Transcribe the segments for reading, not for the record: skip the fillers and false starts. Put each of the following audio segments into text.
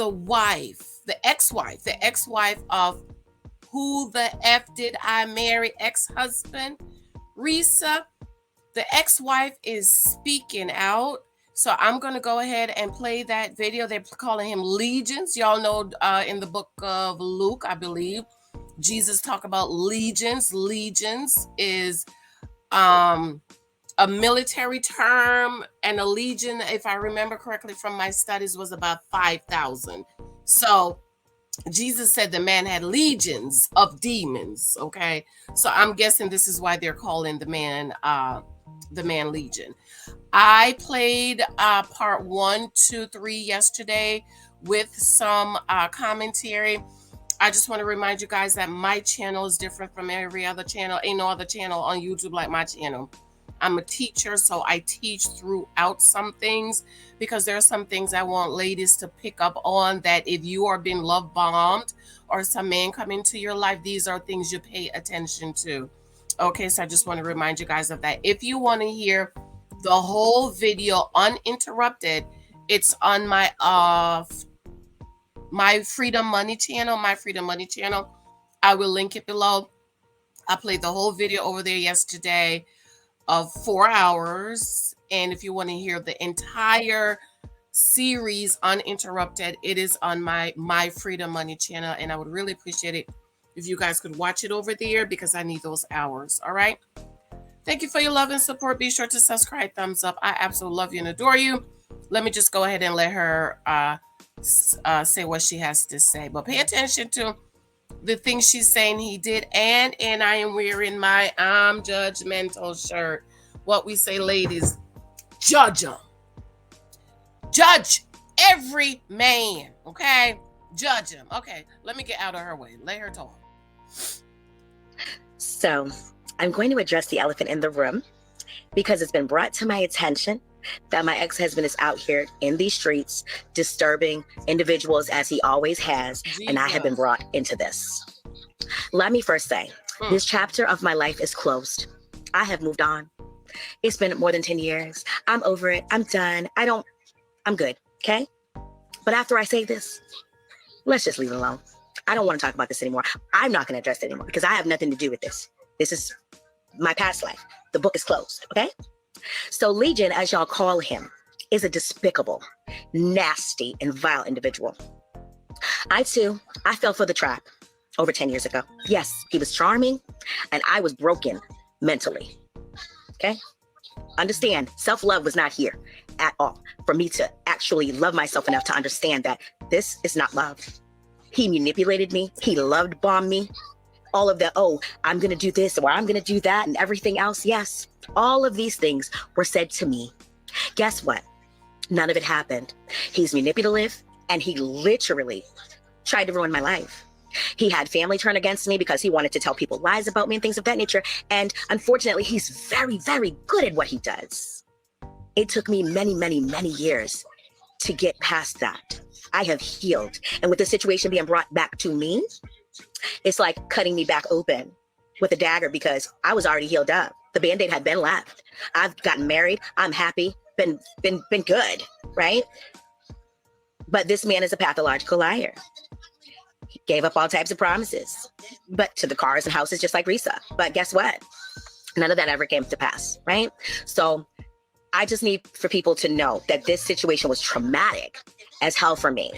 the ex-wife of who the F did I marry ex-husband, Reesa. The ex-wife is speaking out. So I'm going to go ahead and play that video. They're calling him legions. Y'all know in the book of Luke, I believe, Jesus talk about legions. Legions is a military term, and a legion, if I remember correctly from my studies, was about 5,000. So Jesus said the man had legions of demons. Okay, so I'm guessing this is why they're calling the man legion. I played part 1, 2, 3 yesterday with some commentary. I just want to remind you guys that my channel is different from every other channel. Ain't no other channel on YouTube like my channel. I'm a teacher, so I teach throughout some things, because there are some things I want ladies to pick up on, that if you are being love bombed or some man come into your life, these are things you pay attention to. Okay, so I just want to remind you guys of that. If you want to hear the whole video uninterrupted, it's on my Freedom Money channel. I will link it below. I played the whole video over there yesterday of 4 hours, and if you want to hear the entire series uninterrupted, it is on my Freedom Money channel, and I would really appreciate it if you guys could watch it over there, because I need those hours. All right, thank you for your love and support. Be sure to subscribe, thumbs up. I absolutely love you and adore you. Let me just go ahead and let her say what she has to say, but pay attention to the things she's saying he did. And I am wearing my I'm judgmental shirt. What we say, ladies, judge them. Judge every man, okay? Judge him. Okay, let me get out of her way. Let her talk. So I'm going to address the elephant in the room, because it's been brought to my attention that my ex-husband is out here in these streets disturbing individuals, as he always has, and I have been brought into this. Let me first say, this chapter of my life is closed. I have moved on. It's been more than 10 years. I'm over it. I'm done. I'm good, okay? But after I say this, let's just leave it alone. I don't want to talk about this anymore. I'm not going to address it anymore, because I have nothing to do with this. This is my past life. The book is closed, okay? So Legion, as y'all call him, is a despicable, nasty, and vile individual. I fell for the trap over 10 years ago. Yes, he was charming, and I was broken mentally, okay? Understand, self-love was not here at all for me to actually love myself enough to understand that this is not love. He manipulated me. He loved bombed me. All of the, oh, I'm going to do this or I'm going to do that and everything else. Yes, all of these things were said to me. Guess what? None of it happened. He's manipulative, and he literally tried to ruin my life. He had family turn against me because he wanted to tell people lies about me and things of that nature. And unfortunately, he's very, very good at what he does. It took me many, many, many years to get past that. I have healed. And with the situation being brought back to me, it's like cutting me back open with a dagger, because I was already healed up. The Band-Aid had been left. I've gotten married. I'm happy. Been good, right? But this man is a pathological liar. He gave up all types of promises, but to the cars and houses, just like Reesa. But guess what? None of that ever came to pass, right? So I just need for people to know that this situation was traumatic as hell for me.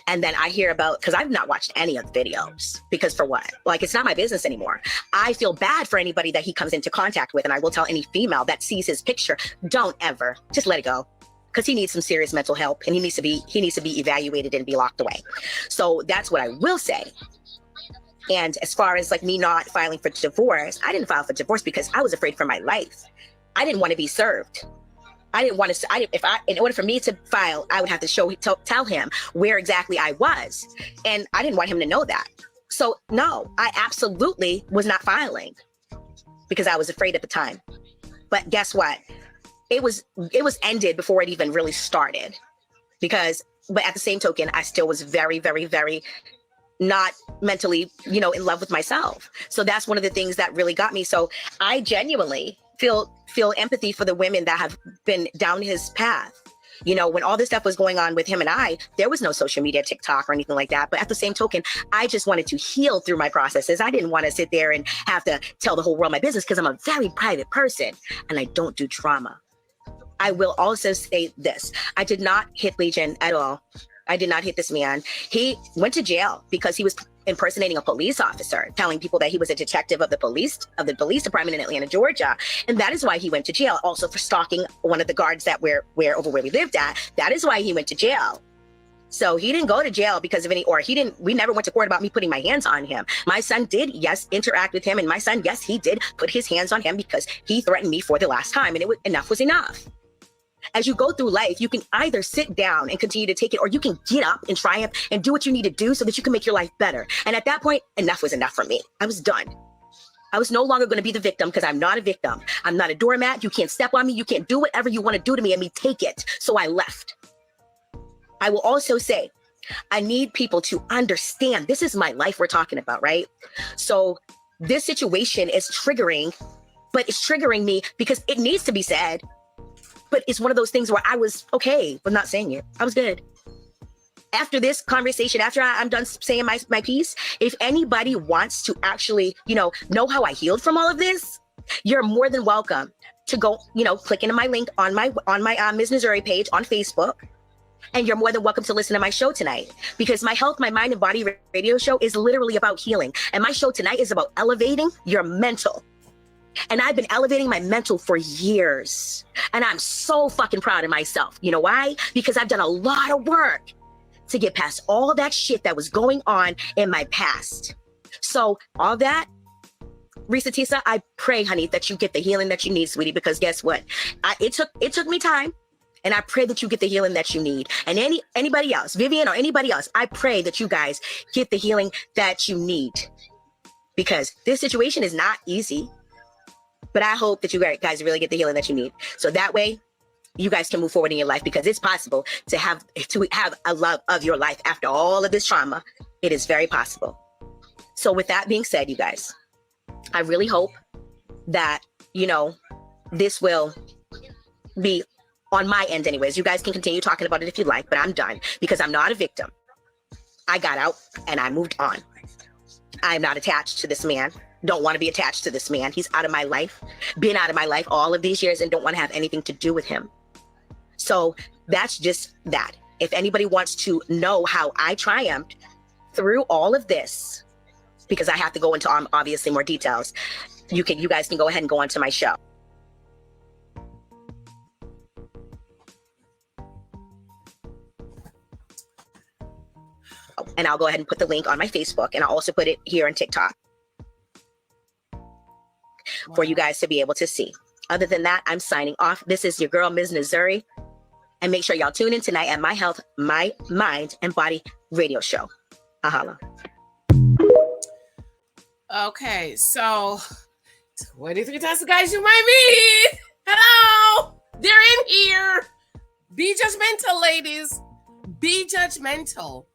And then I hear about, because I've not watched any of the videos, because for what? Like, it's not my business anymore. I feel bad for anybody that he comes into contact with. And I will tell any female that sees his picture, don't ever, just let it go. Because he needs some serious mental help, and he needs to be evaluated and be locked away. So that's what I will say. And as far as like me not filing for divorce, I didn't file for divorce because I was afraid for my life. I didn't want to be served. I didn't want to, in order for me to file, I would have to tell him where exactly I was. And I didn't want him to know that. So no, I absolutely was not filing because I was afraid at the time. But guess what? It was ended before it even really started, but at the same token, I still was very, very, very not mentally, in love with myself. So that's one of the things that really got me. So I genuinely feel empathy for the women that have been down his path, You know, when all this stuff was going on with him and I, there was no social media, TikTok or anything like that. But at the same token, I just wanted to heal through my processes. I didn't want to sit there and have to tell the whole world my business because I'm a very private person and I don't do drama. I will also say this. I did not hit Legion at all. I did not hit this man. He went to jail because he was impersonating a police officer, telling people that he was a detective of the police department in Atlanta, Georgia. And that is why he went to jail. Also for stalking one of the guards that were over where we lived at. That is why he went to jail. So he didn't go to jail because of we never went to court about me putting my hands on him. My son did, yes, interact with him. And my son, yes, he did put his hands on him because he threatened me for the last time. And enough was enough. As you go through life, you can either sit down and continue to take it, or you can get up and triumph and do what you need to do so that you can make your life better. And at that point, enough was enough for me. I was done. I was no longer going to be the victim because I'm not a victim. I'm not a doormat. You can't step on me. You can't do whatever you want to do to me and me take it. So I left. I will also say, I need people to understand this is my life we're talking about, right? So this situation is triggering, but it's triggering me because it needs to be said. But it's one of those things where I was okay with not saying it. I was good. After this conversation, after I'm done saying my piece, if anybody wants to actually, know how I healed from all of this, you're more than welcome to go, click into my link on my Ms. Missouri page on Facebook. And you're more than welcome to listen to my show tonight, because my Health, My Mind and Body radio show is literally about healing. And my show tonight is about elevating your mental. And I've been elevating my mental for years. And I'm so fucking proud of myself. You know why? Because I've done a lot of work to get past all that shit that was going on in my past. So all that, Reesa, Teesa, I pray, honey, that you get the healing that you need, sweetie, because guess what? It took me time. And I pray that you get the healing that you need. And anybody else, Vivian or anybody else, I pray that you guys get the healing that you need. Because this situation is not easy. But I hope that you guys really get the healing that you need. So that way, you guys can move forward in your life, because it's possible to have a love of your life after all of this trauma. It is very possible. So with that being said, you guys, I really hope that, this will be on my end anyways. You guys can continue talking about it if you like, but I'm done because I'm not a victim. I got out and I moved on. I'm not attached to this man. Don't want to be attached to this man. He's out of my life, been out of my life all of these years, and don't want to have anything to do with him. So that's just that. If anybody wants to know how I triumphed through all of this, because I have to go into obviously more details, you guys can go ahead and go onto my show. And I'll go ahead and put the link on my Facebook, and I'll also put it here on TikTok. For you guys to be able to see. Other than that, I'm signing off. This is your girl, Ms. Missouri. And make sure y'all tune in tonight at My Health, My Mind and Body radio show. Ahala. Okay, so 23 types of guys you might meet. Hello, they're in here. Be judgmental, ladies. Be judgmental.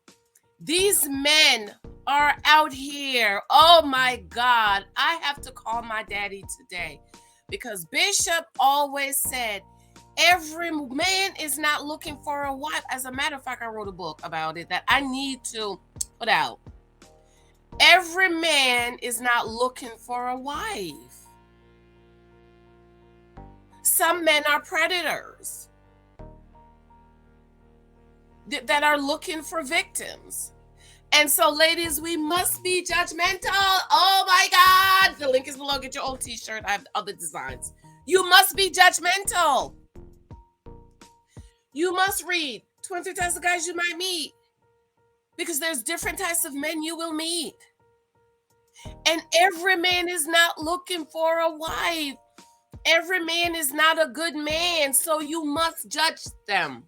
These men are out here. Oh my God. I have to call my daddy today, because Bishop always said, every man is not looking for a wife. As a matter of fact, I wrote a book about it that I need to put out. Every man is not looking for a wife. Some men are predators that are looking for victims. And so, ladies, we must be judgmental. Oh my God. The link is below. Get your old t-shirt. I have other designs. You must be judgmental. You must read 23 types of guys you might meet, because there's different types of men you will meet. And every man is not looking for a wife. Every man is not a good man. So you must judge them.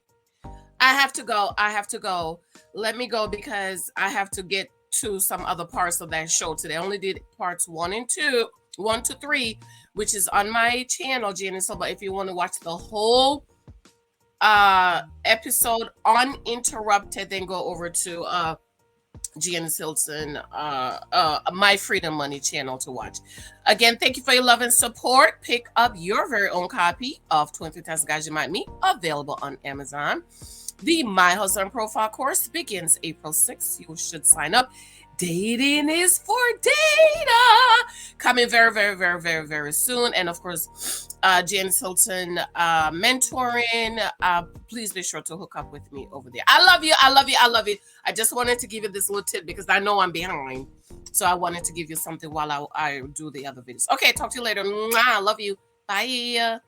I have to go. Let me go, because I have to get to some other parts of that show today. I only did parts 1 to 3, which is on my channel, Janice. But if you want to watch the whole episode uninterrupted, then go over to Janice Hilton, My Freedom Money channel to watch. Again, thank you for your love and support. Pick up your very own copy of 20 Tasks Guys You Might Meet, available on Amazon. The My Husband Profile course begins April 6th. You should sign up. Dating is for data. Coming very, very, very, very, very soon. And of course, Janice Hilton mentoring. Please be sure to hook up with me over there. I love you. I love you. I love you. I just wanted to give you this little tip because I know I'm behind. So I wanted to give you something while I do the other videos. Okay, talk to you later. Mwah, I love you. Bye.